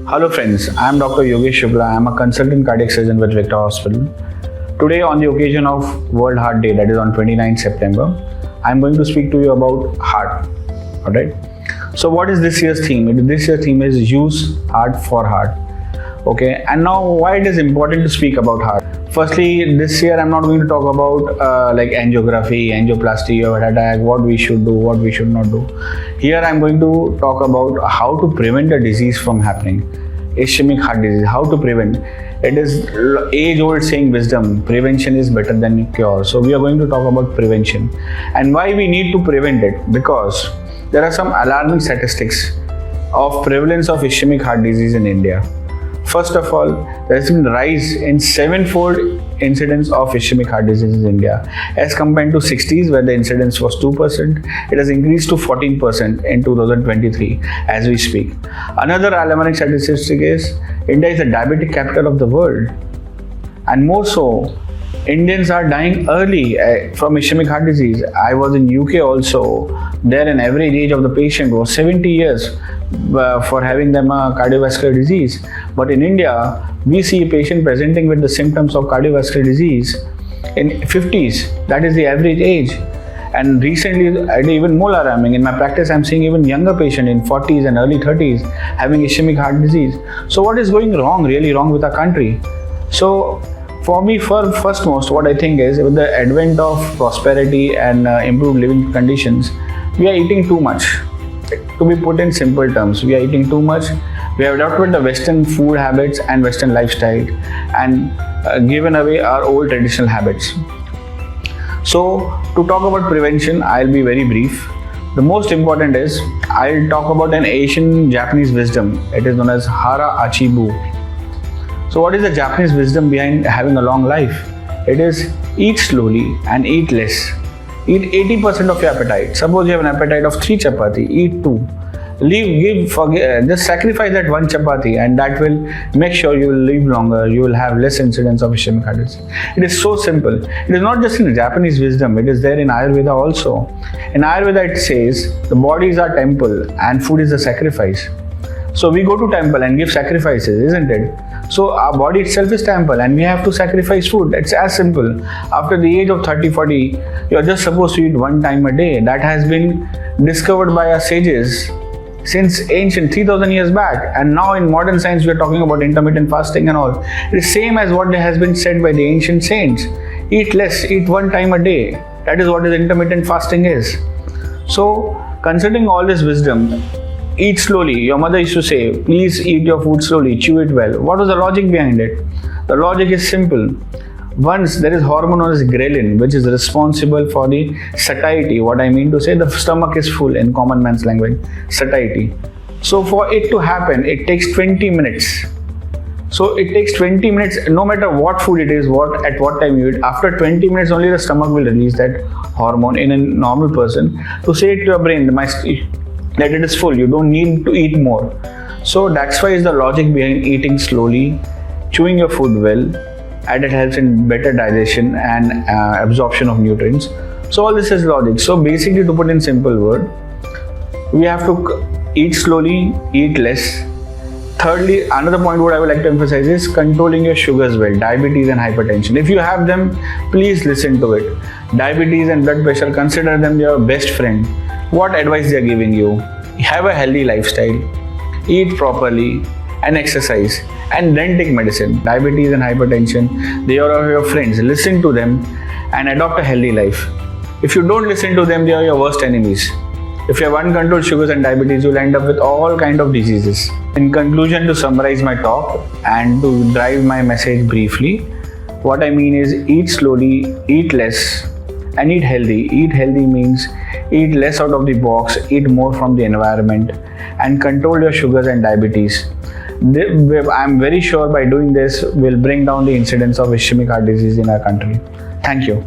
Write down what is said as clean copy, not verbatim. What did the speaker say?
Hello friends, I am Dr. Yogesh Shukla. I am a consultant cardiac surgeon with Victor Hospital. Today on the occasion of World Heart Day, that is on 29th September, I am going to speak to you about heart. Alright. So what is this year's theme? This year's theme is use heart for heart. Okay, and now why it is important to speak about heart? Firstly, this year I'm not going to talk about like angiography, angioplasty or heart attack, what we should do, what we should not do. Here I'm going to talk about how to prevent a disease from happening. Ischemic heart disease, how to prevent. It is age-old saying wisdom, prevention is better than cure. So we are going to talk about prevention. And why we need to prevent it? Because there are some alarming statistics of prevalence of ischemic heart disease in India. First of all, there has been a rise in 7-fold incidence of ischemic heart disease in India. As compared to 60s where the incidence was 2%, it has increased to 14% in 2023 as we speak. Another alarming statistic is India is the diabetic capital of the world. And more so, Indians are dying early from ischemic heart disease. I was in UK also. There an average age of the patient was 70 years for having them a cardiovascular disease. But in India, we see a patient presenting with the symptoms of cardiovascular disease in 50s. That is the average age. And recently, even more alarming, in my practice, I'm seeing even younger patients in 40s and early 30s having ischemic heart disease. So what is going wrong, really wrong with our country? So for me, first most, what I think is with the advent of prosperity and improved living conditions, we are eating too much. To be put in simple terms, we are eating too much. We have adopted the Western food habits and Western lifestyle and given away our old traditional habits. So to talk about prevention, I'll be very brief. The most important is I'll talk about an Asian Japanese wisdom. It is known as Hara Achibu. So what is the Japanese wisdom behind having a long life? It is eat slowly and eat less. Eat 80% of your appetite. Suppose you have an appetite of 3 chapati, eat 2. Just sacrifice that 1 chapati and that will make sure you will live longer, you will have less incidence of ischemic heart disease. It is so simple. It is not just in Japanese wisdom, it is there in Ayurveda also. In Ayurveda it says the body is our temple and food is a sacrifice. So we go to temple and give sacrifices, isn't it? So our body itself is temple and we have to sacrifice food. It's as simple. After the age of 30-40, you are just supposed to eat 1 time a day. That has been discovered by our sages since ancient 3000 years back. And now in modern science, we are talking about intermittent fasting and all. It is same as what has been said by the ancient saints. Eat less, eat 1 time a day. That is what intermittent fasting is. So considering all this wisdom, eat slowly. Your mother used to say, please eat your food slowly, chew it well. What was the logic behind it? The logic is simple. Once there is hormone known as ghrelin, which is responsible for the satiety. What I mean to say, the stomach is full in common man's language, satiety. So for it to happen, it takes 20 minutes. So it takes 20 minutes, no matter what food it is, at what time you eat. After 20 minutes only the stomach will release that hormone in a normal person to say to your brain, that it is full, you don't need to eat more. So that's why is the logic behind eating slowly, chewing your food well, and it helps in better digestion and absorption of nutrients. So all this is logic. So basically, to put in simple word, we have to eat slowly, eat less. Thirdly, another point what I would like to emphasize is controlling your sugars well, diabetes and hypertension. If you have them, please listen to it. Diabetes and blood pressure, consider them your best friend. What advice they are giving you? Have a healthy lifestyle, eat properly and exercise, and then take medicine. Diabetes and hypertension, they are your friends. Listen to them and adopt a healthy life. If you don't listen to them, they are your worst enemies. If you have uncontrolled sugars and diabetes, you'll end up with all kinds of diseases. In conclusion, to summarize my talk and to drive my message briefly, what I mean is eat slowly, eat less, and eat healthy. Eat healthy means eat less out of the box, eat more from the environment, and control your sugars and diabetes. I'm very sure by doing this will bring down the incidence of ischemic heart disease in our country. Thank you.